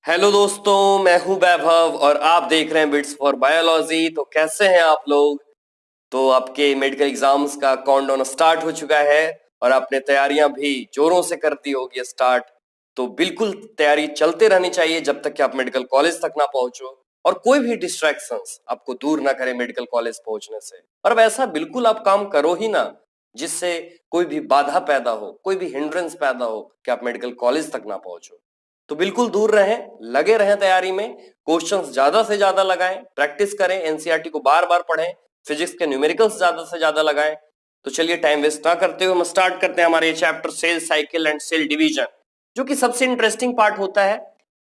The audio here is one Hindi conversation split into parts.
हेलो दोस्तों, मैं हूं वैभव और आप देख रहे हैं बिट्स फॉर बायोलॉजी। तो कैसे हैं आप लोग? तो आपके मेडिकल एग्जाम्स का काउंटडाउन स्टार्ट हो चुका है और आपने तैयारियां भी जोरों से कर दी होगी स्टार्ट। तो बिल्कुल तैयारी चलते रहनी चाहिए जब तक कि आप मेडिकल कॉलेज तक ना पहुंचो और कोई भी डिस्ट्रैक्शंस आपको दूर ना करे मेडिकल कॉलेज पहुंचने से। और वैसा बिल्कुल आप काम करो ही ना जिससे कोई भी बाधा पैदा हो, कोई भी हिंड्रेंस पैदा हो कि आप मेडिकल कॉलेज तक ना पहुंचो। तो बिल्कुल दूर रहें, लगे रहें तैयारी में, क्वेश्चंस ज्यादा से ज्यादा लगाएं, प्रैक्टिस करें, एनसीईआरटी को बार बार पढ़ें, फिजिक्स के न्यूमेरिकल्स ज्यादा से ज्यादा लगाएं। तो चलिए टाइम वेस्ट ना करते हुए हम स्टार्ट करते हैं हमारे ये chapter cell cycle and cell division, जो कि सबसे इंटरेस्टिंग पार्ट होता है।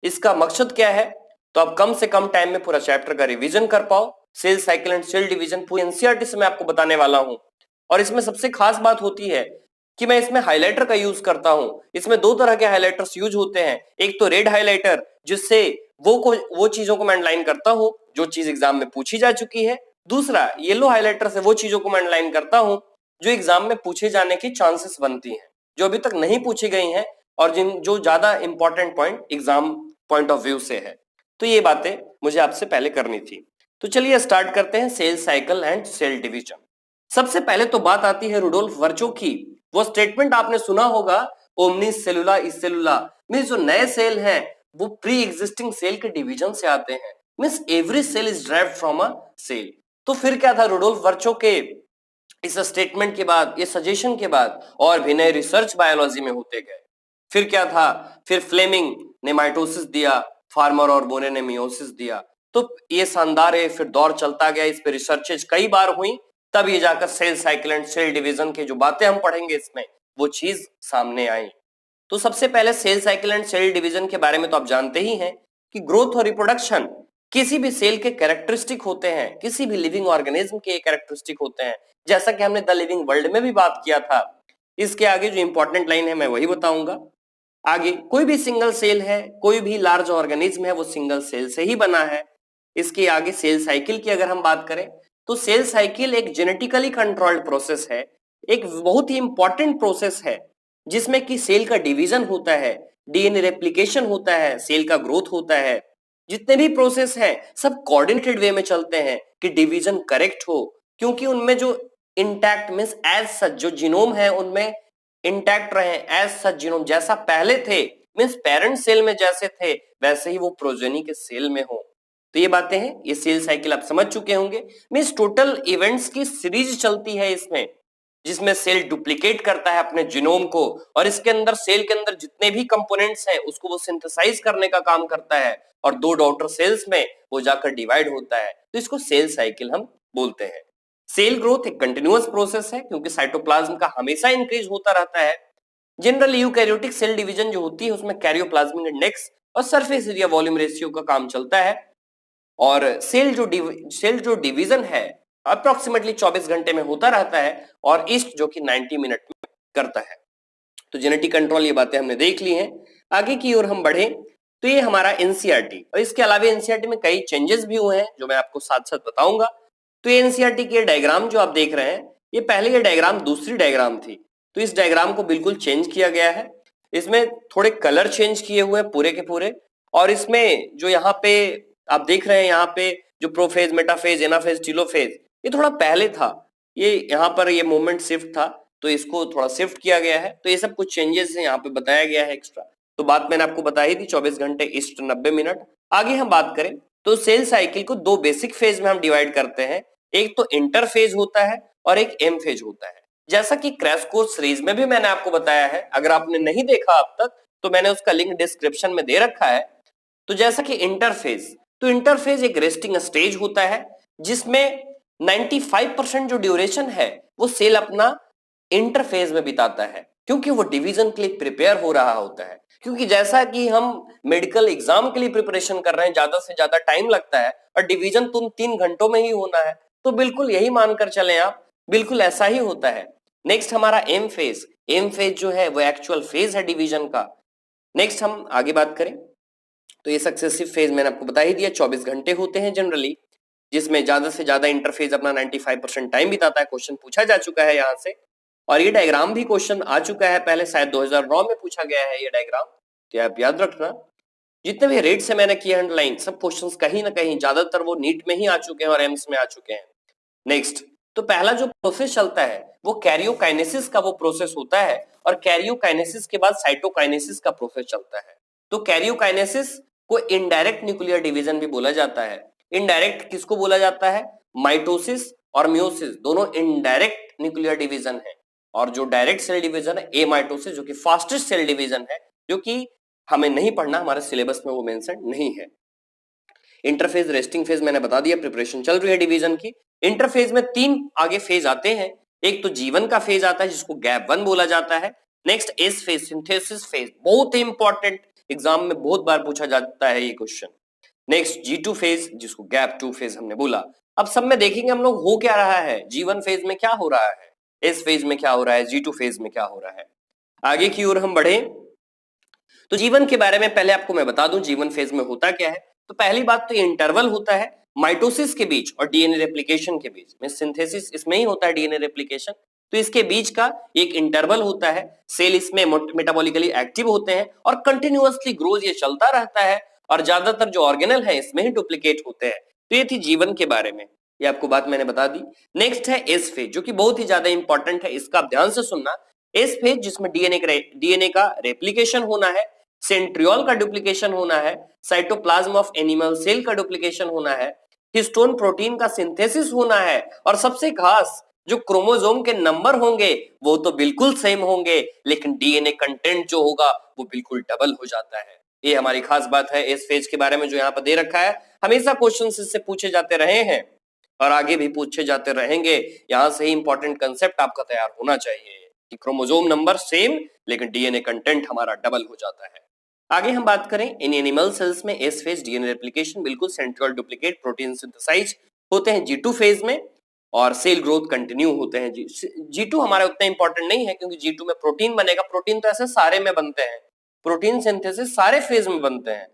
इसका मकसद क्या है? तो आप कम से कम टाइम में पूरा चैप्टर का रिवीजन कर पाओ। Cell cycle and cell division पूरी एनसीईआरटी से मैं आपको बताने वाला हूं। और इसमें सबसे खास बात होती है कि मैं इसमें हाइलाइटर का यूज करता हूं। इसमें दो तरह के हाइलाइटर्स यूज होते हैं। एक तो रेड हाइलाइटर, जिससे वो चीजों को मैं अंडरलाइन करता हूं जो चीज एग्जाम में पूछी जा चुकी है। दूसरा येलो हाइलाइटर से वो चीजों को मैं अंडरलाइन करता हूं जो एग्जाम में पूछे जाने की चांसेस बनती हैं, जो अभी तक नहीं पूछी गई हैं और जिन जो ज्यादा important point exam point of view से है। तो ये बातें मुझे आपसे पहले करनी थी। तो चलिए स्टार्ट करते हैं cell cycle and cell division. सबसे पहले तो बात आती है रुडोल्फ वर्चो की। वो स्टेटमेंट आपने सुना होगा, ओमनिस सेलुला इस सेलुला, मींस जो नए सेल हैं वो प्री एग्जिस्टिंग सेल के डिवीजन से आते हैं। Means every cell is derived from a cell. तो फिर क्या था, रुडोल्फ वर्चो के इस स्टेटमेंट के बाद, ये सजेशन के बाद और भी नए रिसर्च बायोलॉजी में होते गए। फिर क्या था, फिर फ्लेमिंग ने माइटोसिस दिया, फार्मर और बोने ने मियोसिस दिया। तो ये शानदार है, फिर दौर चलता गया, इस पे रिसर्चेज कई बार हुई, तब ये जाकर cell cycle and cell division के जो बातें हम पढ़ेंगे इसमें वो चीज सामने आई। तो सबसे पहले cell cycle and cell division के बारे में तो आप जानते ही हैं कि ग्रोथ और रिप्रोडक्शन किसी भी सेल के कैरेक्टरिस्टिक होते हैं, किसी भी लिविंग ऑर्गेनिज्म के कैरेक्टरिस्टिक होते हैं, जैसा कि हमने द लिविंग वर्ल्ड में भी बात किया था। इसके आगे जो इंपॉर्टेंट लाइन है मैं वही बताऊंगा। आगे कोई भी सिंगल सेल है, कोई भी लार्ज ऑर्गेनिज्म है, वो सिंगल सेल से ही बना है। इसके आगे सेल साइकिल की अगर हम बात करें तो सेल साइकिल एक जेनेटिकली कंट्रोल्ड प्रोसेस है, एक बहुत ही इंपॉर्टेंट प्रोसेस है जिसमें कि सेल का डिवीजन होता है, डीएनए रेप्लिकेशन होता है, सेल का ग्रोथ होता है। जितने भी प्रोसेस हैं सब कोऑर्डिनेटेड वे में चलते हैं कि डिवीजन करेक्ट हो, क्योंकि उनमें जो इंटैक्ट मींस एज सच जो जीनोम है उनमें इंटैक्ट रहे, एज सच जीनोम जैसा पहले थे, मींस पेरेंट सेल में जैसे थे वैसे ही वो प्रोजेनी के सेल में हो। तो ये बातें हैं, ये सेल साइकिल आप समझ चुके होंगे। मींस टोटल इवेंट्स की सीरीज चलती है इसमें, जिसमें सेल डुप्लीकेट करता है अपने जीनोम को और इसके अंदर सेल के अंदर जितने भी कंपोनेंट्स हैं उसको वो सिंथेसाइज करने का काम करता है और दो डॉटर सेल्स में वो जाकर डिवाइड होता है। तो इसको सेल साइकिल हम बोलते हैं। सेल ग्रोथ एक कंटिन्यूअस प्रोसेस है क्योंकि साइटोप्लाज्म का हमेशा इंक्रीज होता रहता है। जनरली यूकैरियोटिक सेल डिवीजन जो होती है उसमें कैरियोप्लाज्मिक इंडेक्स और सरफेस एरिया वॉल्यूम रेशियो का काम चलता है। और सेल जो डिवीजन है अप्रोक्सीमेटली 24 घंटे में होता रहता है और ईस्ट जो कि 90 मिनट में करता है। तो जेनेटिक कंट्रोल ये बातें हमने देख ली हैं। आगे की ओर हम बढ़े तो ये हमारा एनसीईआरटी, और इसके अलावा एनसीईआरटी में कई चेंजेस भी हुए हैं जो मैं आपको साथ साथ बताऊंगा। तो ये एनसीईआरटी की डायग्राम जो आप देख रहे हैं, ये पहले ये डायग्राम दूसरी डायग्राम थी, तो इस डायग्राम को बिल्कुल चेंज किया गया है। इसमें थोड़े कलर चेंज किए हुए हैं पूरे के पूरे, और इसमें जो यहाँ पे आप देख रहे हैं, यहाँ पे जो प्रोफेज, मेटाफेज, एनाफेज, टीलोफेज, ये थोड़ा पहले था। ये यहाँ पर ये मूवमेंट शिफ्ट था तो इसको थोड़ा शिफ्ट किया गया है। तो ये सब कुछ चेंजेस है यहाँ पे बताया गया है एक्स्ट्रा। तो बात मैंने आपको बताई थी 24 घंटे ईस्ट 90 मिनट। आगे हम बात करें तो सेल साइकिल को दो बेसिक फेज में हम डिवाइड करते हैं। एक तो इंटरफेज होता है और एक एम फेज होता है। जैसा कि क्रैश कोर्स सीरीज में भी मैंने आपको बताया है, अगर आपने नहीं देखा अब तक तो मैंने उसका लिंक डिस्क्रिप्शन में दे रखा है। तो जैसा कि इंटरफेज, तो इंटरफेज एक रेस्टिंग स्टेज होता है जिसमें 95% जो ड्यूरेशन है वो सेल अपना इंटरफेज में बिताता है, क्योंकि वो डिवीजन के लिए प्रिपेयर हो रहा होता है। क्योंकि जैसा कि हम मेडिकल एग्जाम के लिए प्रिपरेशन कर रहे हैं, ज्यादा से ज्यादा टाइम लगता है और डिवीजन तुम 3 घंटों में ही होना है, तो बिल्कुल यही मानकर चलें आप, बिल्कुल ऐसा ही होता है। नेक्स्ट हमारा एम फेज, एम फेज जो है वो एक्चुअल फेज है डिवीजन का। नेक्स्ट हम आगे बात करें तो ये सक्सेसिव फेज मैंने आपको बता ही दिया, 24 घंटे होते हैं जनरली, जिसमें ज्यादा से ज्यादा इंटरफेज अपना 95% टाइम बिताता है। क्वेश्चन पूछा जा चुका है यहाँ से, और ये डायग्राम भी क्वेश्चन आ चुका है पहले, शायद 2009 में पूछा गया है ये डायग्राम, तो आप याद रखना। जितने भी रेट से मैंने किया अंडरलाइन, सब क्वेश्चंस कहीं ना कहीं ज्यादातर वो नीट में ही आ चुके हैं और एम्स में आ चुके हैं। नेक्स्ट, तो पहला जो प्रोसेस चलता है वो कैरियोकाइनेसिस का वो प्रोसेस होता है, और कैरियोकाइनेसिस के बाद साइटोकाइनेसिस का प्रोसेस चलता है। तो कैरियोकाइनेसिस को इनडायरेक्ट न्यूक्लियर डिवीजन भी बोला जाता है। इनडायरेक्ट किसको बोला जाता है? माइटोसिस और मियोसिस दोनों इनडायरेक्ट न्यूक्लियर डिवीजन है, और जो डायरेक्ट सेल डिवीजन है एमाइटोसिस, जो कि फास्टेस्ट सेल डिवीजन है, जो कि हमें नहीं पढ़ना, हमारे सिलेबस में वो मेंशन नहीं है। इंटरफेज, रेस्टिंग फेज मैंने बता दिया, प्रिपरेशन चल रही है डिवीजन की। इंटरफेज में 3 आगे फेज आते हैं। एक तो जीवन का फेज आता है जिसको गैप 1 बोला जाता है। Next S phase, synthesis phase, बहुत इंपॉर्टेंट, एग्जाम में बहुत बार पूछा जाता है ये क्वेश्चन। नेक्स्ट G2 फेज जिसको गैप 2 फेज हमने बोला। अब सब में देखेंगे हम लोग हो क्या रहा है, G1 फेज में क्या हो रहा है, एस फेज में क्या हो रहा है, G2 फेज में क्या हो रहा है। आगे की ओर हम बढ़े तो जीवन के बारे में पहले आपको मैं बता दूं जीवन फेज में होता क्या है। तो पहली बात तो ये इंटरवल होता है माइटोसिस के बीच और डीएनए रेप्लिकेशन के बीच में। सिंथेसिस इसमें ही होता है, डीएनए रेप्लिकेशन, तो इसके बीच का एक इंटरवल होता है। सेल इसमें मेटाबॉलिकली एक्टिव होते हैं और कंटिन्यूअसली ग्रोथ ये चलता रहता है, और ज्यादातर जो ऑर्गेनल है इसमें ही डुप्लीकेट होते हैं। तो ये थी जीवन के बारे में, ये आपको बात मैंने बता दी। नेक्स्ट है एस फेज, जो कि बहुत ही ज्यादा इंपॉर्टेंट है, इसका आप ध्यान से सुनना। एस फेज जिसमें डीएनए का रेप्लिकेशन होना है, सेंट्रियोल का डुप्लीकेशन होना है, साइटोप्लाज्म ऑफ एनिमल सेल का डुप्लीकेशन होना है, हिस्टोन प्रोटीन का सिंथेसिस होना है, और सबसे खास जो क्रोमोसोम के नंबर होंगे वो तो बिल्कुल सेम होंगे, लेकिन डीएनए कंटेंट जो होगा वो बिल्कुल डबल हो जाता है। ये हमारी खास बात है इस फेज के बारे में जो यहाँ पर दे रखा है। हमेशा क्वेश्चन इससे पूछे जाते रहे हैं और आगे भी पूछे जाते रहेंगे। यहां से ही इंपॉर्टेंट कंसेप्ट आपका तैयार होना चाहिए कि क्रोमोसोम नंबर सेम लेकिन डीएनए कंटेंट हमारा डबल हो जाता है। आगे हम बात करें इन एनिमल सेल्स में एस फेज डीएनए रेप्लिकेशन बिल्कुल, सेंट्रियोल डुप्लीकेट, प्रोटीन सिंथेसाइज होते हैं G2 फेज में, और सेल ग्रोथ कंटिन्यू होते हैं। G2 हमारा उतना इंपॉर्टेंट नहीं है क्योंकि G2 में प्रोटीन बनेगा। प्रोटीन तो ऐसे सारे में बनते हैं, प्रोटीन सिंथेसिस सारे फेज में बनते हैं,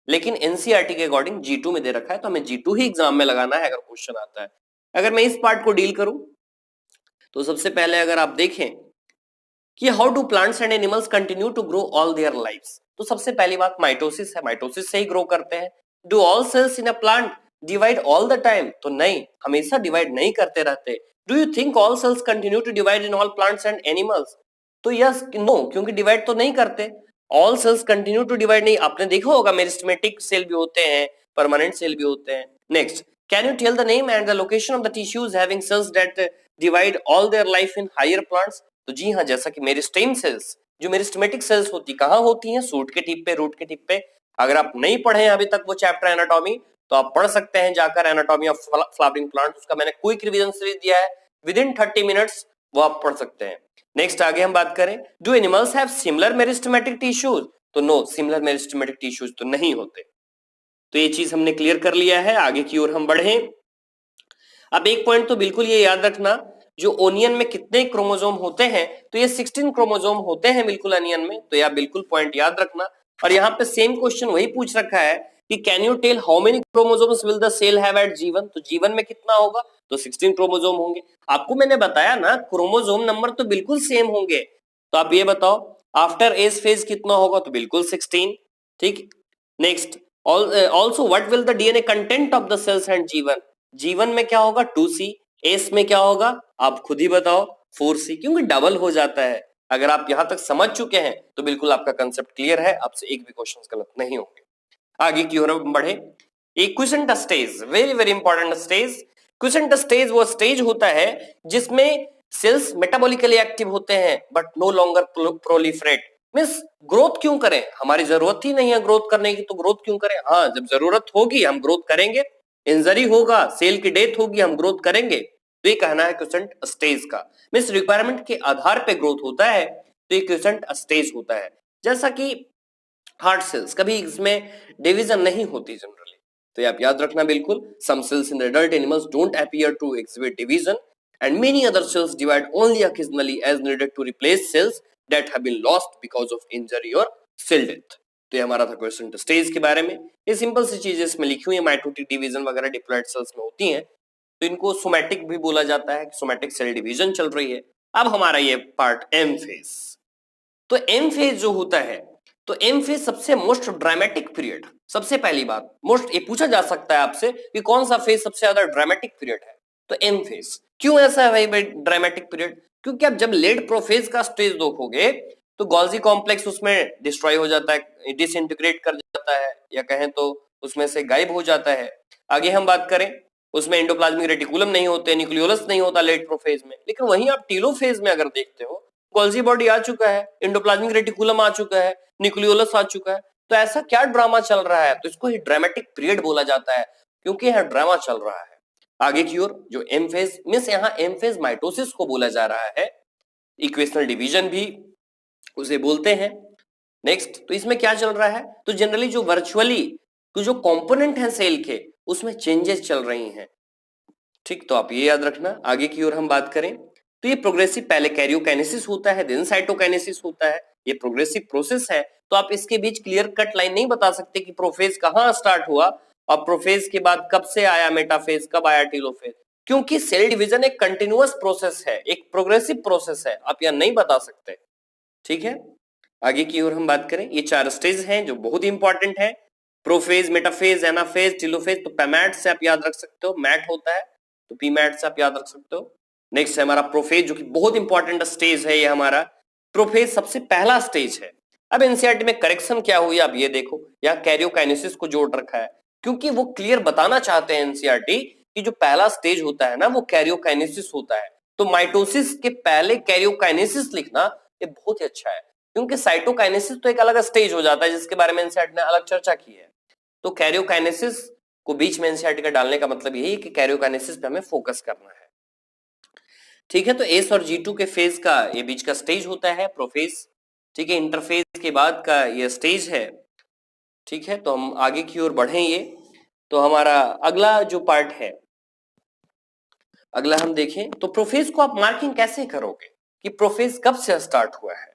लेकिन एनसीईआरटी के अकॉर्डिंग G2 में दे रखा है तो हमें G2 ही एग्जाम में लगाना है अगर क्वेश्चन आता है। अगर मैं इस पार्ट को डील करूं तो सबसे पहले अगर आप देखें कि how do plants and animals continue to grow all their lives, तो सबसे पहली बात माइटोसिस है, माइटोसिस से ही ग्रो करते हैं। Do all cells in a plant divide all the time, तो नहीं, हमेशा डिवाइड नहीं करते रहते। Do you think all cells continue to divide in all plants and animals, तो यस नो, क्योंकि डिवाइड तो नहीं करते। All cells continue to divide नहीं, आपने देखा होगा मेरिस्टेमेटिक सेल भी होते हैं, परमानेंट सेल भी होते हैं। Next, can you tell the name and the location of the tissues having cells that divide all their life in higher plants, तो जी हाँ, जैसा कि मेरिस्टेम सेल्स, जो मेरिस्टेमेटिक सेल्स होती कहाँ होती हैं? सूट के टिप पे, रूट के टिप पे। अगर आप नहीं पढ़े हैं अभी तक वो चैप्टर एनाटॉमी, तो आप पढ़ सकते हैं जाकर एनाटॉमी ऑफ फ्लावरिंग प्लांट, उसका मैंने क्विक रिवीजन सीरीज दिया है, विद इन 30 मिनट्स वो आप पढ़ सकते हैं। नेक्स्ट आगे हम बात करें, do animals have similar meristematic tissues, तो नो, सिमिलर मेरिस्टेमेटिक टिश्यूज तो नहीं होते। तो ये चीज हमने क्लियर कर लिया है। आगे की ओर हम बढ़े। अब एक पॉइंट तो बिल्कुल ये याद रखना, जो ओनियन में कितने क्रोमोसोम होते हैं, तो ये 16 क्रोमोसोम होते हैं बिल्कुल ओनियन में, तो यह बिल्कुल पॉइंट याद रखना। और यहाँ पे सेम क्वेश्चन वही पूछ रखा है कि can you tell how many chromosomes will the cell have at G1, तो जीवन में कितना होगा, तो 16 क्रोमोसोम होंगे। आपको मैंने बताया ना क्रोमोसोम नंबर तो बिल्कुल सेम होंगे, तो आप ये बताओ आफ्टर एस फेज कितना होगा, तो बिल्कुल 16। ठीक, next, also what will the DNA content of the cells and G1, जीवन में क्या होगा 2C, एस में क्या होगा आप खुद ही बताओ 4C, क्योंकि डबल हो जाता है। अगर आप यहां तक समझ चुके हैं तो बिल्कुल आपका कंसेप्ट क्लियर है, आपसे एक भी क्वेश्चंस गलत नहीं होंगे। आगे की ओर हम बढ़े। एक quiescent stage, very very important stage. Quiescent stage वो स्टेज होता है जिसमें सेल्स मेटाबॉलिकली एक्टिव होते हैं but no longer proliferate. Means growth क्यों करें, हमारी जरूरत ही नहीं है ग्रोथ करने की, तो ग्रोथ क्यों करें? हाँ, जब जरूरत होगी हम ग्रोथ करेंगे, इंजरी होगा, सेल की डेथ होगी, हम ग्रोथ करेंगे। तो ये कहना है क्विसेंट स्टेज का। मींस रिक्वायरमेंट के आधार पे ग्रोथ होता है, तो ये क्विसेंट स्टेज होता है। जैसा कि हार्ट सेल्स, कभी इसमें डिवीजन नहीं होती जनरली, तो ये आप याद रखना बिल्कुल। Some cells in adult animals don't appear to exhibit division and many other cells divide only occasionally as needed to replace cells that have been lost because of injury or cell death। तो ये हमारा था क्वेश्चन स्टेज के बारे में। ये सिंपल सी चीजें इसमें लिखी हुई है, माइटोटिक डिवीजन वगैरह डिप्लॉइड सेल्स में होती हैं, तो इनको सोमैटिक भी बोला जाता है, सोमैटिक सेल डिवीजन चल रही है। अब हमारा ये पार्ट एम फेज, तो एम फेज जो होता है तो एम फेज सबसे मोस्ट ड्रामेटिक पीरियड, सबसे पहली बात मोस्ट, ये पूछा जा सकता है आपसे कि कौन सा फेज सबसे ज्यादा ड्रामेटिक पीरियड है, तो एम फेज। क्यों ऐसा है भाई ड्रामेटिक पीरियड? क्योंकि आप जब लेट प्रोफेज का स्टेज देखोगे तो गोल्जी कॉम्प्लेक्स उसमें डिस्ट्रॉय हो जाता है, डिसइंटीग्रेट कर जाता है, या कहें तो उसमें से गायब हो जाता है। आगे हम बात करें, उसमें एंडोप्लाज्मिक रेटिकुलम नहीं होते, न्यूक्लियोलस नहीं होता लेट प्रोफेज में। लेकिन वहीं आप टीलोफेज में अगर देखते हो, गोल्जी बॉडी आ चुका है, एंडोप्लाज्मिक रेटिकुलम आ चुका है, न्यूक्लियोलस आ चुका है, तो ऐसा क्या ड्रामा चल रहा है? तो इसको ही ड्रामेटिक पीरियड बोला जाता है, क्योंकि यह ड्रामा चल रहा है। आगे की ओर जो एम फेज मींस, यहाँ एम फेज माइटोसिस को बोला जा रहा है, इक्वेशनल डिवीजन भी उसे बोलते हैं। नेक्स्ट, तो इसमें क्या चल रहा है? तो जनरली जो वर्चुअली जो कंपोनेंट है सेल के, उसमें चेंजेस चल रही हैं। ठीक, तो आप ये याद रखना। आगे की ओर हम बात करें तो ये प्रोग्रेसिव, पहले कैरियोकाइनेसिस होता है, देन साइटोकाइनेसिस होता है, ये प्रोग्रेसिव प्रोसेस है। तो आप इसके बीच क्लियर कट लाइन नहीं बता सकते कि प्रोफेज कहाँ स्टार्ट हुआ और प्रोफेज के बाद कब से आया मेटाफेज, कब आया टीलोफेज, क्योंकि सेल डिवीजन एक कंटिन्यूअस प्रोसेस है, एक प्रोग्रेसिव प्रोसेस है, आप यह नहीं बता सकते। ठीक है, आगे की ओर हम बात करें, ये 4 स्टेज हैं जो बहुत ही इंपॉर्टेंट है, प्रोफेज, मेटाफेज, एनाफेज, टीलोफेज। तो पैमैट से आप याद रख सकते हो, मैट होता है तो पीमैट से आप याद रख सकते हो। नेक्स्ट है हमारा प्रोफेज, जो कि बहुत इंपॉर्टेंट स्टेज है, ये हमारा प्रोफेज सबसे पहला स्टेज है। अब एनसीईआरटी में करेक्शन क्या हुई आप ये देखो, यहाँ कैरियोकाइनेसिस को जोड़ रखा है, क्योंकि वो क्लियर बताना चाहते हैं एनसीईआरटी कि जो पहला स्टेज होता है ना, वो कैरियोकाइनेसिस होता है। तो माइटोसिस के पहले कैरियोकाइनेसिस लिखना ये बहुत ही अच्छा है, क्योंकि साइटोकाइनेसिस तो एक अलग स्टेज हो जाता है, जिसके बारे में एनसीईआरटी ने अलग चर्चा की है। तो कैरियोकाइनेसिस को बीच में एनसीईआरटी का डालने का मतलब यही है कि कैरियोकाइनेसिस पे हमें फोकस करना है। ठीक है, तो एस और G2 के फेज का ये बीच का स्टेज होता है प्रोफेज। ठीक है, इंटरफेज के बाद का ये स्टेज है। ठीक है, तो हम आगे की ओर बढ़े, ये तो हमारा अगला जो पार्ट है, अगला हम देखें तो प्रोफेज को आप मार्किंग कैसे करोगे कि प्रोफेज कब से स्टार्ट हुआ है?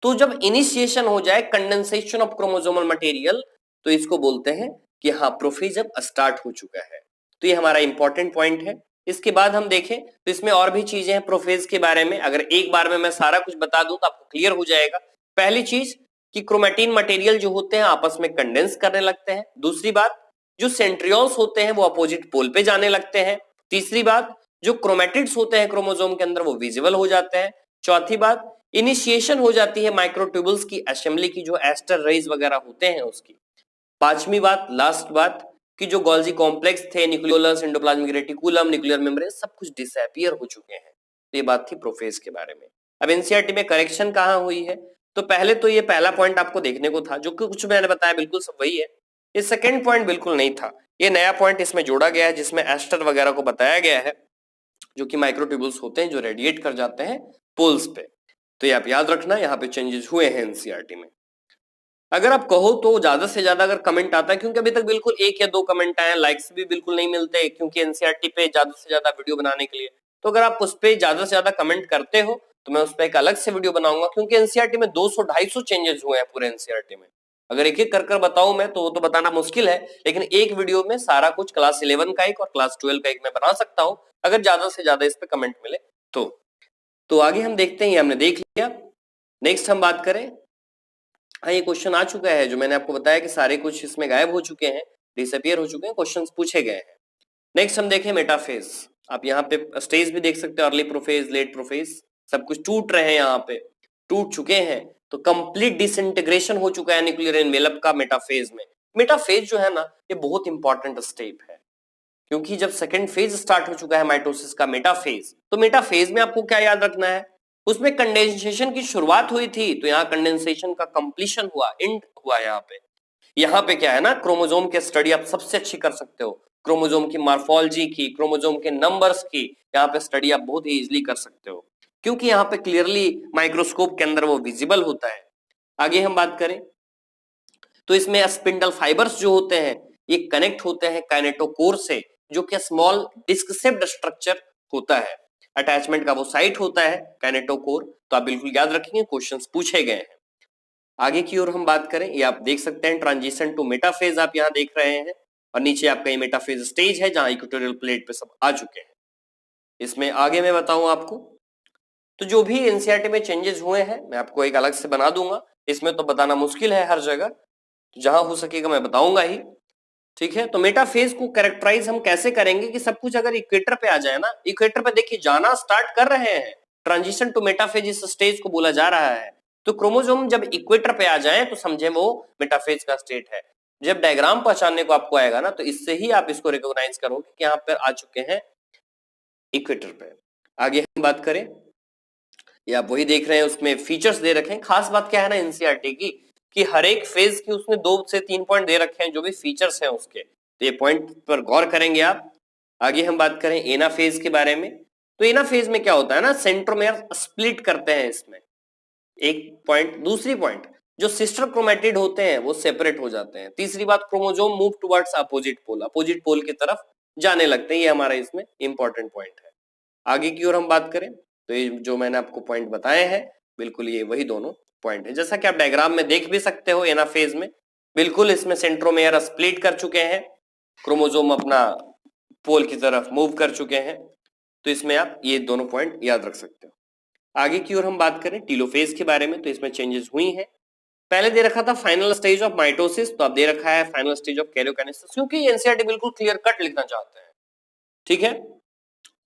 तो जब इनिशिएशन हो जाए, कंडेंसेशन ऑफ क्रोमोसोमल मटेरियल, तो इसको बोलते हैं कि हाँ प्रोफेज अब स्टार्ट हो चुका है। तो ये हमारा इंपॉर्टेंट पॉइंट है। इसके बाद हम देखें तो इसमें और भी चीजें हैं प्रोफेज के बारे में, अगर एक बार में मैं सारा कुछ बता दूं तो आपको क्लियर हो जाएगा। पहली चीज कि क्रोमेटिन मटेरियल जो होते हैं आपस में कंडेंस करने लगते हैं। दूसरी बात, जो सेंट्रियोल्स होते हैं वो अपोजिट पोल पे जाने लगते हैं। तीसरी बात, जो क्रोमेटिड्स होते हैं क्रोमोसोम के अंदर वो विजिबल हो जाते हैं। चौथी बात, इनिशिएशन हो जाती है माइक्रोट्यूबुल्स की असेंबली की, जो एस्टर रेज वगैरह होते हैं उसकी। पांचवी बात, लास्ट बात, कि जो गोल्जी कॉम्प्लेक्स थे, nucleolus, endoplasmic reticulum, nuclear membrane, सब कुछ डिसअपीयर हो चुके हैं। तो ये बात थी प्रोफेज के बारे में। अब एनसीईआरटी में करेक्शन कहां हुई है? तो पहले तो ये पहला पॉइंट आपको देखने को था, जो कि कुछ मैंने बताया बिल्कुल सब वही है। ये सेकंड पॉइंट बिल्कुल नहीं था, ये नया पॉइंट इसमें जोड़ा गया है, जिसमें एस्टर वगैरह को बताया गया है, जो कि माइक्रोट्यूबुल्स होते हैं जो रेडिएट कर जाते हैं पोल्स पे। तो ये आप याद रखना, यहाँ पे चेंजेस हुए हैं एनसीईआरटी में। अगर आप कहो तो ज्यादा से ज्यादा अगर कमेंट आता है, क्योंकि अभी तक बिल्कुल 1 या 2 कमेंट आए हैं, लाइक्स भी बिल्कुल नहीं मिलते, क्योंकि एनसीईआरटी पे ज्यादा से ज्यादा वीडियो बनाने के लिए। तो अगर आप उस पे ज्यादा से ज्यादा कमेंट करते हो तो मैं उस पर एक अलग से वीडियो बनाऊंगा, क्योंकि एनसीईआरटी में 200-250 चेंजेस हुए हैं पूरे एनसीईआरटी में। अगर एक एक कर बताऊं मैं तो वो तो बताना मुश्किल है, लेकिन एक वीडियो में सारा कुछ क्लास 11 का एक और क्लास 12 का एक मैं बना सकता हूं, अगर ज्यादा से ज्यादा इस पे कमेंट मिले तो आगे हम देखते हैं, ये हमने देख लिया। नेक्स्ट हम बात करें, हाँ ये क्वेश्चन आ चुका है, जो मैंने आपको बताया कि सारे कुछ इसमें गायब हो चुके हैं, डिसअपियर हो चुके हैं, क्वेश्चंस पूछे गए हैं। नेक्स्ट हम देखें मेटाफेज। आप यहाँ पे स्टेज भी देख सकते हो, अर्ली प्रोफेज, लेट प्रोफेज, सब कुछ टूट रहे हैं, यहाँ पे टूट चुके हैं। तो कंप्लीट डिसइंटीग्रेशन हो चुका है न्यूक्लियर एनवेलप का मेटाफेज में। मेटाफेज जो है ना, ये बहुत इंपॉर्टेंट स्टेप है, क्योंकि जब सेकेंड फेज स्टार्ट हो चुका है माइटोसिस का, मेटाफेज, तो मेटाफेज में आपको क्या याद रखना है? उसमें कंडेंसेशन की शुरुआत हुई थी, तो यहाँ कंडेंसेशन का कंप्लीशन हुआ, एंड हुआ यहाँ पे। यहाँ पे क्या है ना, क्रोमोसोम के स्टडी आप सबसे अच्छी कर सकते हो, क्रोमोसोम की मार्फोलॉजी की, क्रोमोसोम के नंबर्स की, यहाँ पे स्टडी आप बहुत ही इजीली कर सकते हो, क्योंकि यहाँ पे क्लियरली माइक्रोस्कोप के अंदर वो विजिबल होता है। आगे हम बात करें तो इसमें स्पिंडल फाइबर्स जो होते हैं ये कनेक्ट होते हैं काइनेटोकोर से, जो कि स्मॉल डिस्क शेप्ड स्ट्रक्चर होता है। अटैचमेंट का वो साइट होता है काइनेटोकोर, तो आप बिल्कुल याद रखेंगे, क्वेश्चंस पूछे गए हैं। आगे की ओर हम बात करें, ये आप देख सकते हैं ट्रांजिशन टू मेटाफेज आप यहाँ देख रहे हैं, और नीचे आपका ये मेटाफेज स्टेज है जहां इक्वेटोरियल प्लेट पे सब आ चुके हैं। इसमें आगे मैं बताऊं आपको तो जो भी एनसीईआरटी में चेंजेस हुए हैं मैं आपको एक अलग से बना दूंगा, इसमें तो बताना मुश्किल है हर जगह, तो जहां हो सकेगा मैं बताऊंगा ही। ठीक है, तो मेटाफेज को कैरेक्टराइज हम कैसे करेंगे कि सब कुछ अगर इक्वेटर पे आ जाए ना, इक्वेटर पे देखिए जाना स्टार्ट कर रहे हैं, ट्रांजिशन टू मेटाफेज इस स्टेज को बोला जा रहा है। तो क्रोमोसोम जब इक्वेटर पे आ जाए तो समझे वो मेटाफेज का स्टेट है। जब डायग्राम पहचानने को आपको आएगा ना, तो इससे ही आप इसको रिकॉग्नाइज करोगे कि यहाँ पर आ चुके हैं इक्वेटर पे। आगे हम बात करें, या आप वही देख रहे हैं, उसमें फीचर्स दे रखे हैं। खास बात क्या है ना एनसीईआरटी की, कि हर एक फेज की उसने 2 से 3 पॉइंट दे रखे हैं जो भी फीचर्स हैं उसके, तो ये पॉइंट पर गौर करेंगे आप। आगे हम बात करें एना फेज के बारे में, तो एना फेज में क्या होता है ना, सेंट्रोमेयर स्प्लिट करते हैं इसमें, एक पॉइंट दूसरी पॉइंट जो सिस्टर क्रोमेटिड होते हैं वो सेपरेट हो जाते हैं। तीसरी बात, chromosome move towards opposite pole की तरफ जाने लगते हैं, ये हमारा इसमें इंपॉर्टेंट पॉइंट है। आगे की ओर हम बात करें तो ये जो मैंने आपको पॉइंट बताए हैं बिल्कुल ये वही दोनों पॉइंट है, जैसा कि आप डायग्राम में देख भी सकते हो एनाफेज में, बिल्कुल इसमें सेंट्रोमेयर स्प्लिट कर चुके हैं, क्रोमोसोम अपना पोल की तरफ मूव कर चुके हैं, तो इसमें आप ये दोनों पॉइंट याद रख सकते हो। आगे की ओर हम बात करें टीलोफेज के बारे में, तो इसमें चेंजेस हुई हैं। पहले दे रखा था फाइनल स्टेज ऑफ माइटोसिस, तो अब दे रखा है फाइनल स्टेज ऑफ कैरियोकाइनेसिस, क्योंकि एनसीईआरटी बिल्कुल क्लियर कट लिखना चाहते हैं। ठीक है,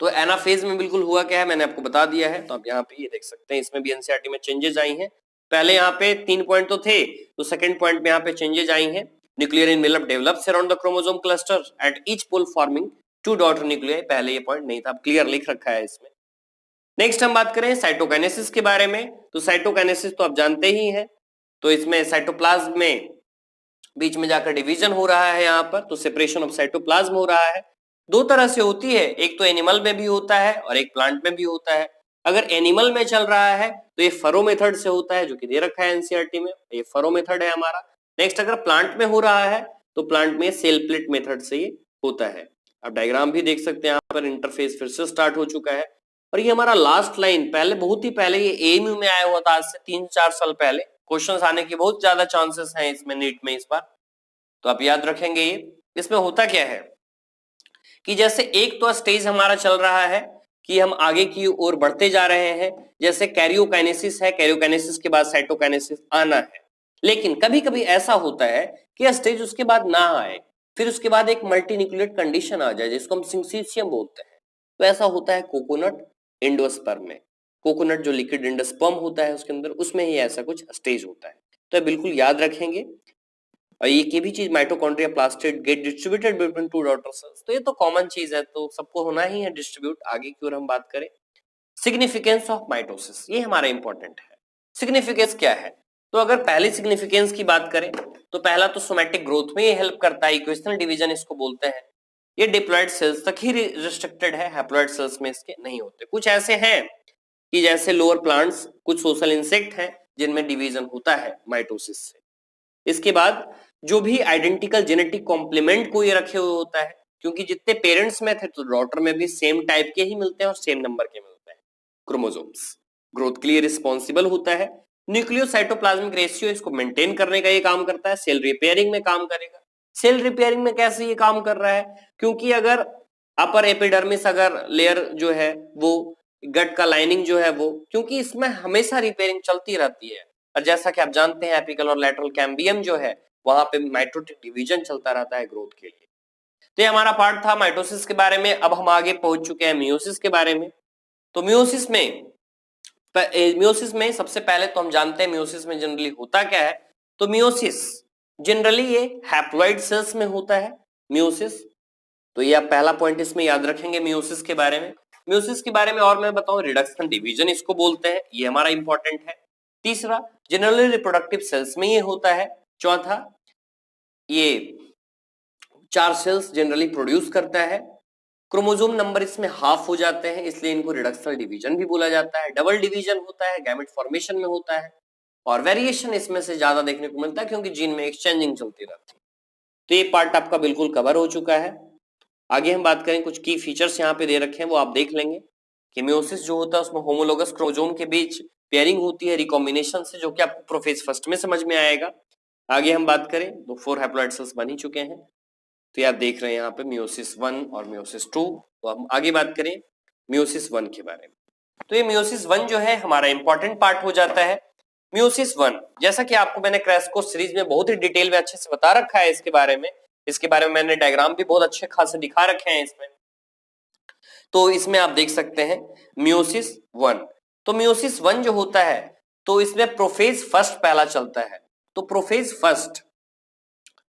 तो एनाफेज में बिल्कुल हुआ क्या है मैंने आपको बता दिया है, तो आप यहाँ पे ये देख सकते हैं, इसमें भी एनसीईआरटी में चेंजेस आई हैं। पहले यहाँ पे 3 पॉइंट तो थे, तो सेकंड पॉइंट में यहाँ पे चेंजेस आई हैं। Nuclear envelope develops around the chromosome cluster at each pole forming 2 daughter nuclei, पहले ये पॉइंट नहीं था, अब क्लियर लिख रखा है इसमें। नेक्स्ट हम बात करें साइटोकाइनेसिस के बारे में, तो साइटोकाइनेसिस तो आप जानते ही हैं, तो इसमें साइटोप्लाज्म में बीच में जाकर डिवीजन हो रहा है यहाँ पर, तो सेपरेशन ऑफ साइटोप्लाज्म हो रहा है। 2 तरह से होती है, एक तो एनिमल में भी होता है और एक प्लांट में भी होता है। अगर एनिमल में चल रहा है तो ये फरो मेथड से होता है, जो कि दे रखा है एनसीईआरटी में, ये फरो मेथड है हमारा। नेक्स्ट अगर प्लांट में हो रहा है तो प्लांट में सेल प्लेट मेथड से ये होता है। आप डायग्राम भी देख सकते हैं, यहाँ पर इंटरफेस फिर से स्टार्ट हो चुका है। और ये हमारा लास्ट लाइन, पहले बहुत ही पहले ये एएमयू में आया हुआ था, आज से 3-4 साल पहले। क्वेश्चंस आने के बहुत ज्यादा चांसेस हैं इसमें नीट में इस बार, तो आप याद रखेंगे ये। इसमें होता क्या है कि जैसे एक तो स्टेज हमारा चल रहा है कि हम आगे की ओर बढ़ते जा रहे हैं, जैसे कैरियोकाइनेसिस है, कैरियोकाइनेसिस के बाद साइटोकाइनेसिस आना है। लेकिन कभी कभी ऐसा होता है कि स्टेज उसके बाद ना आए, फिर उसके बाद एक मल्टीन्यूक्लिएट कंडीशन आ जाए जिसको हम सिंक्सीशियम बोलते हैं। तो ऐसा होता है कोकोनट एंडोस्पर्म में, कोकोनट जो लिक्विड एंडोस्पर्म होता है उसके अंदर, उसमें ही ऐसा कुछ स्टेज होता है। तो बिल्कुल याद रखेंगे। और ये भी चीज mitochondria plastid get distributed between 2 daughter cells, तो ये तो कॉमन चीज है, तो सबको होना ही है डिस्ट्रीब्यूट। आगे की ओर हम बात करें सिग्निफिकेंस ऑफ माइटोसिस, ये हमारा इंपॉर्टेंट है। सिग्निफिकेंस क्या है, तो अगर पहली सिग्निफिकेंस की बात करें तो पहला तो सोमैटिक ग्रोथ में ये हेल्प करता है, इक्वेशनल डिवीजन इसको बोलते हैं। ये डिप्लॉयड सेल्स तक ही रिस्ट्रिक्टेड है, हैप्लॉयड सेल्स में इसके नहीं होते। कुछ ऐसे हैं कि जैसे लोअर प्लांट्स, कुछ सोशल इंसेक्ट हैं जिनमें डिवीजन होता है माइटोसिस से। इसके बाद जो भी आइडेंटिकल जेनेटिक कॉम्प्लीमेंट को ये रखे हुए होता है, क्योंकि जितने पेरेंट्स में थे तो डॉटर में भी सेम टाइप के ही मिलते हैं और सेम नंबर के मिलते हैं क्रोमोसोम्स। ग्रोथ के लिए रिस्पॉन्सिबल होता है। न्यूक्लियोसाइटोप्लाज्मिक रेशियो इसको मेंटेन करने का ये काम करता है। सेल रिपेयरिंग में काम करेगा। सेल रिपेयरिंग में कैसे ये काम कर रहा है, क्योंकि अगर अपर एपिडर्मिस अगर लेयर जो है वो गट का लाइनिंग जो है वो, क्योंकि इसमें हमेशा रिपेयरिंग चलती रहती है, और जैसा कि आप जानते हैं एपिकल और लैटरल कैम्बियम जो है वहां पे माइटोटिक डिवीजन चलता रहता है ग्रोथ के लिए। तो ये हमारा पार्ट था माइटोसिस के बारे में। अब हम आगे पहुंच चुके हैं मियोसिस के बारे में। तो मियोसिस में सबसे पहले तो हम जानते हैं मियोसिस में जनरली होता क्या है। तो मियोसिस जनरली ये हैप्लॉइड सेल्स में होता है मियोसिस, तो ये आप पहला पॉइंट इसमें याद रखेंगे मियोसिस के बारे में। मियोसिस के बारे में और मैं बताऊं, रिडक्शन डिवीजन इसको बोलते हैं, ये हमारा इंपॉर्टेंट है। तीसरा, जनरली रिप्रोडक्टिव सेल्स में ये होता है। चौथा, ये 4 सेल्स जनरली प्रोड्यूस करता है। क्रोमोसोम नंबर इसमें हाफ हो जाते हैं, इसलिए इनको रिडक्शनल डिवीजन भी बोला जाता है। डबल डिवीजन होता है, गैमेट फॉर्मेशन में होता है, और वेरिएशन इसमें से ज्यादा देखने को मिलता है क्योंकि जीन में एक्सचेंजिंग चलती रहती है। तो ये पार्ट आपका बिल्कुल कवर हो चुका है। आगे हम बात करें, कुछ की फीचर्स यहाँ पे दे रखे हैं वो आप देख लेंगे कि मियोसिस जो होता है उसमें होमोलोगस क्रोमोसोम के बीच पेयरिंग होती है रिकॉम्बिनेशन से, जो कि आपको प्रोफेज फर्स्ट में समझ में आएगा। आगे हम बात करें तो 4 हैप्लॉइड सेल्स बन ही चुके हैं, तो ये आप देख रहे हैं यहाँ पे मियोसिस 1 और मियोसिस 2। तो हम आगे बात करें मियोसिस 1 के बारे में। तो ये मियोसिस 1 जो है हमारा इंपॉर्टेंट पार्ट हो जाता है। मियोसिस 1 जैसा कि आपको मैंने क्रैश कोर्स सीरीज में बहुत ही डिटेल में अच्छे से बता रखा है इसके बारे में मैंने डायग्राम भी बहुत अच्छे खासे दिखा रखे हैं इसमें। तो इसमें आप देख सकते हैं मियोसिस 1। तो मियोसिस 1 जो होता है तो इसमें प्रोफेज फर्स्ट पहला चलता है। तो prophase first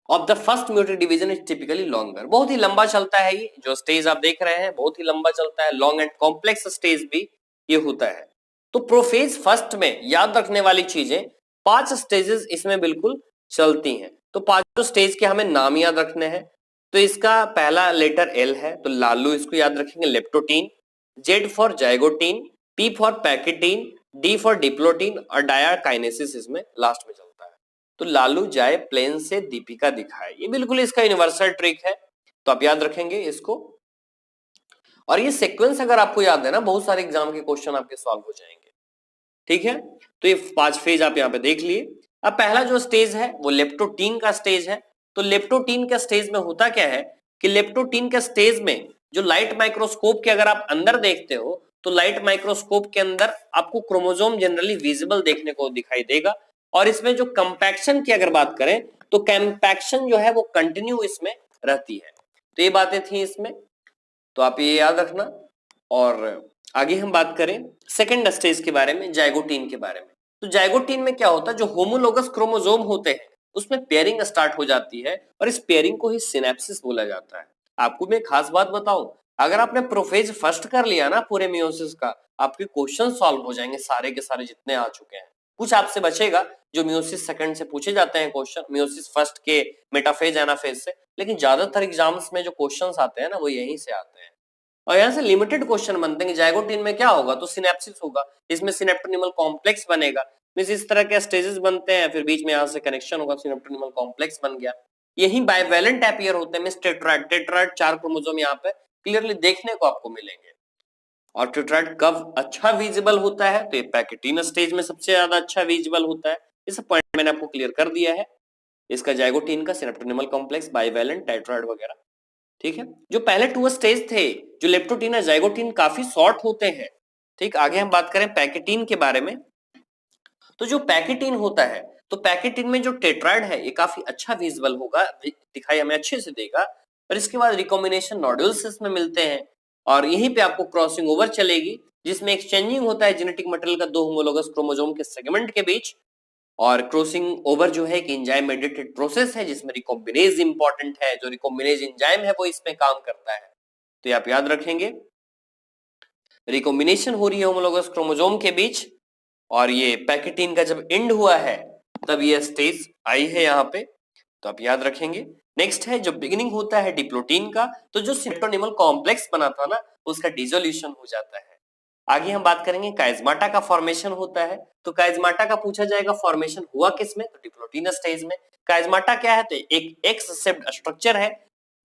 of the first mutate division is typically longer, बहुत ही लंबा चलता है ये जो स्टेज आप देख रहे हैं, बहुत ही लंबा चलता है, लॉन्ग एंड कॉम्प्लेक्स स्टेज भी ये होता है। तो प्रोफेज फर्स्ट में याद रखने वाली चीजें 5 स्टेजेस इसमें बिल्कुल चलती हैं। तो पांचों स्टेज के हमें नाम याद रखने हैं। तो इसका पहला लेटर एल है तो लालू इसको याद रखेंगे, leptotene. Z for zygotene, P for pachytene, D for diplotene और डायाकाइनेसिस इसमें लास्ट में चलता है। तो लालू जाए प्लेन से दीपिका दिखाए, ये बिल्कुल इसका यूनिवर्सल ट्रिक है, तो आप याद रखेंगे इसको। और ये सीक्वेंस अगर आपको याद है ना, बहुत सारे एग्जाम के क्वेश्चन आपके सॉल्व हो जाएंगे। ठीक है, तो ये 5 फेज आप यहाँ पे देख लिए। अब पहला जो स्टेज है वो लेप्टोटीन का स्टेज है। तो लेप्टोटीन के स्टेज में होता क्या है कि लेप्टोटीन के स्टेज में जो लाइट माइक्रोस्कोप के अगर आप अंदर देखते हो तो लाइट माइक्रोस्कोप के अंदर आपको क्रोमोसोम जनरली विजिबल देखने को दिखाई देगा। और इसमें जो कंपैक्शन की अगर बात करें तो कंपैक्शन जो है वो कंटिन्यू इसमें रहती है। तो ये बातें थी इसमें, तो आप ये याद रखना। और आगे हम बात करें सेकेंड स्टेज के बारे में, जाइगोटीन के बारे में। तो जाइगोटीन में क्या होता है, जो होमोलोगस क्रोमोसोम होते हैं उसमें पेयरिंग स्टार्ट हो जाती है और इस पेयरिंग को ही सिनेप्सिस बोला जाता है। आपको मैं खास बात बताऊं, अगर आपने प्रोफेज फर्स्ट कर लिया ना पूरे मियोसिस का, आपके क्वेश्चन सॉल्व हो जाएंगे सारे के सारे जितने आ चुके हैं। कुछ आपसे बचेगा जो मियोसिस सेकंड से पूछे जाते हैं क्वेश्चन, मियोसिस फर्स्ट के मेटाफेज एनाफेज से, लेकिन ज्यादातर एग्जाम्स में जो क्वेश्चंस आते हैं ना वो यहीं से आते हैं। और यहाँ से लिमिटेड क्वेश्चन बनते हैं। जाइगोटीन में क्या होगा, तो सिनेप्सिस होगा, इसमें सिनेप्टोनिमल कॉम्प्लेक्स बनेगा, मींस इस तरह के स्टेजेस बनते हैं, फिर बीच में यहाँ से कनेक्शन होगा, सिनेप्टोनिमल कॉम्प्लेक्स बन गया। यही बाइवेलेंट अपीयर होते हैं, मींस टेट्राइड, टेट्राइड 4 क्रोमोसोम यहाँ पे क्लियरली देखने को आपको मिलेंगे। और टेट्राइड कब अच्छा विजिबल होता है, तो ये पैकेटीन स्टेज में सबसे ज्यादा अच्छा विजिबल होता है। इस पॉइंट मैंने आपको क्लियर कर दिया है, इसका जाइगोटीन का सिनेप्टोनिमल कॉम्प्लेक्स, बाइवेलेंट, टेट्राइड वगैरह। ठीक है, जो पहले 2 स्टेज थे जो लेप्टोटीन और जाइगोटीन काफी शॉर्ट होते हैं। ठीक, आगे हम बात करें पैकेटीन के बारे में। तो जो पैकेटीन होता है तो पैकेटीन में जो टेट्राइड है ये काफी अच्छा विजिबल होगा, दिखाई हमें अच्छे से देगा। और इसके बाद रिकॉम्बिनेशन नोड्यूल्स इसमें मिलते हैं और यहीं पे आपको क्रॉसिंग ओवर चलेगी, जिसमें एक्सचेंजिंग होता है जेनेटिक मटेरियल का 2 होमोलोगस क्रोमोसोम के सेगमेंट के बीच। और क्रॉसिंग ओवर जो है एक एंजाइम मेडिएटेड प्रोसेस है जिसमें रिकॉम्बिनेज इंपॉर्टेंट है, जो रिकॉम्बिनेज एंजाइम है वो इसमें काम करता है। तो ये आप याद रखेंगे, रिकॉम्बिनेशन हो रही है होमोलोगस क्रोमोसोम के बीच। और ये पैकेटीन का जब एंड हुआ है तब ये स्टेज आई है यहाँ पे, तो आप याद रखेंगे। नेक्स्ट है जो बिगिनिंग होता है डिप्लोटीन का, तो जो सिनेप्टोनिमल कॉम्प्लेक्स बना था ना उसका डिसोल्यूशन हो जाता है। आगे हम बात करेंगे काइजमाटा का फॉर्मेशन होता है। तो काइजमाटा का पूछा जाएगा फॉर्मेशन हुआ किसमें, तो डिप्लोटीन स्टेज में। काइजमाटा क्या है, तो एक एक्स शेप्ड स्ट्रक्चर है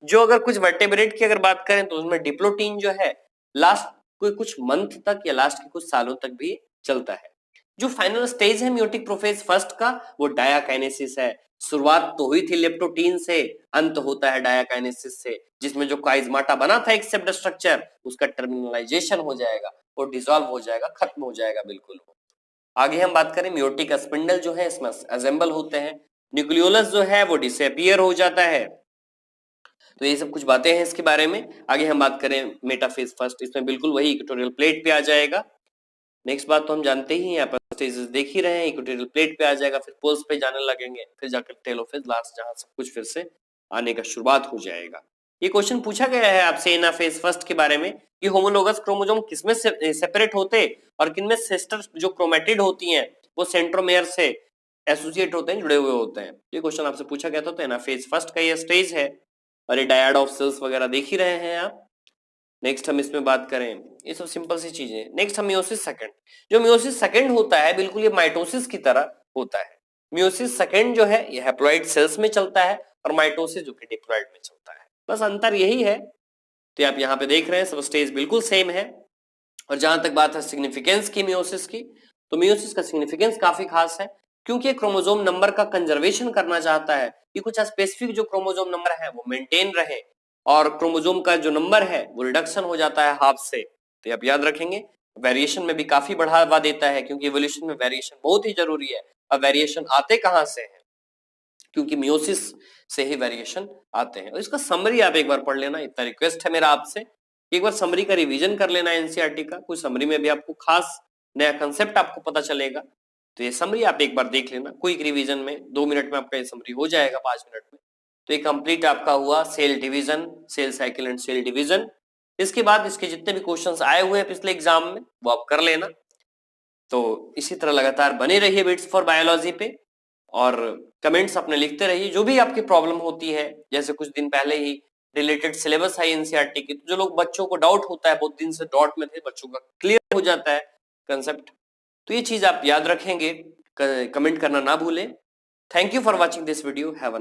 जो अगर कुछ वर्टेब्रेट की अगर बात करें तो उसमें डिप्लोटीन जो है लास्ट कोई कुछ मंथ तक या लास्ट के कुछ सालों तक भी चलता है। जो फाइनल स्टेज है म्यूटिक प्रोफेज फर्स्ट का वो डायाकाइनेसिस है। शुरुआत तो हुई थी लेप्टोटीन से, अंत होता है डायाकाइनेसिस से, जिसमें जो काइजमाटा बना था एक सेप्ड स्ट्रक्चर उसका टर्मिनलाइजेशन हो जाएगा, वो डिसॉल्व हो जाएगा, खत्म हो जाएगा बिल्कुल। आगे हम बात करें म्यूटिक स्पिंडल जो है इसमें असेंबल होते हैं, न्यूक्लियोलस जो है वो डिसअपीयर हो जाता है। तो ये सब कुछ बातें हैं इसके बारे में। आगे हम बात करें मेटाफेज फर्स्ट, इसमें बिल्कुल वही इक्वेटोरियल प्लेट पे आ जाएगा। नेक्स्ट बात तो हम जानते ही यहाँ पर स्टेजेस देख ही रहे हैं, इक्वेटोरियल प्लेट पे आ जाएगा, फिर पोल्स पे जाने लगेंगे, फिर जाकर टेलोफेज लास्ट, जहां सब कुछ फिर से आने का शुरुआत हो जाएगा। ये क्वेश्चन पूछा गया है आपसे एनाफेज फर्स्ट के बारे में कि होमोलोगस क्रोमोसोम किसमें सेपरेट होते और किनमें सिस्टर जो क्रोमेटिड होती हैं वो सेंट्रोमेयर से एसोसिएट होते हैं, जुड़े हुए होते हैं। ये क्वेश्चन आपसे पूछा गया था, तो एनाफेज फर्स्ट का ये स्टेज है। और ये डायड ऑफ सेल्स वगैरह देख ही रहे हैं आप। नेक्स्ट हम इसमें बात करें, ये सब सिंपल सी चीजें। नेक्स्ट हम मियोसिस सेकंड, जो मियोसिस सेकंड होता है बिल्कुल ये माइटोसिस की तरह होता है। मियोसिस सेकंड जो है ये हैप्लॉइड सेल्स में चलता है और माइटोसिस जो कि डिप्लॉइड में चलता है, बस अंतर यही है। तो आप यहाँ पे देख रहे हैं सब स्टेज बिल्कुल सेम है। और जहां तक बात है सिग्निफिकेंस की मियोसिस की, तो मियोसिस का सिग्निफिकेंस काफी खास है क्योंकि क्रोमोसोम नंबर का कंजर्वेशन करना चाहता है कि कुछ स्पेसिफिक जो क्रोमोसोम नंबर है वो मेंटेन रहे और क्रोमोसोम का जो नंबर है वो रिडक्शन हो जाता है हाफ से। तो आप याद रखेंगे वेरिएशन में भी काफी बढ़ावा देता है, क्योंकि इवोल्यूशन में वेरिएशन बहुत ही जरूरी है। अब वेरिएशन आते कहां से हैं? क्योंकि मियोसिस से ही वेरिएशन आते हैं। और इसका समरी आप एक बार पढ़ लेना, इतना रिक्वेस्ट है मेरा आपसे। एक बार समरी का रिवीजन कर लेना एनसीईआरटी का, कुछ समरी में भी आपको खास नया कंसेप्ट आपको पता चलेगा। तो ये समरी आप एक बार देख लेना, क्विक रिवीजन में 2 मिनट में आपका ये समरी हो जाएगा, 5 मिनट में। तो ये कंप्लीट आपका हुआ cell division, cell cycle and cell division. इसके बाद इसके जितने भी क्वेश्चंस आए हुए हैं पिछले एग्जाम में वो आप कर लेना। तो इसी तरह लगातार बने रहिए बिट्स फॉर बायोलॉजी पे, और कमेंट्स अपने लिखते रहिए। जो भी आपकी प्रॉब्लम होती है, जैसे कुछ दिन पहले ही रिलेटेड सिलेबस है एनसीईआरटी की, तो जो लोग बच्चों को डाउट होता है, बहुत दिन से डाउट में थे, बच्चों का क्लियर हो जाता है कंसेप्ट। तो ये चीज आप याद रखेंगे, कमेंट करना ना भूलें। Thank you for watching this video. Have a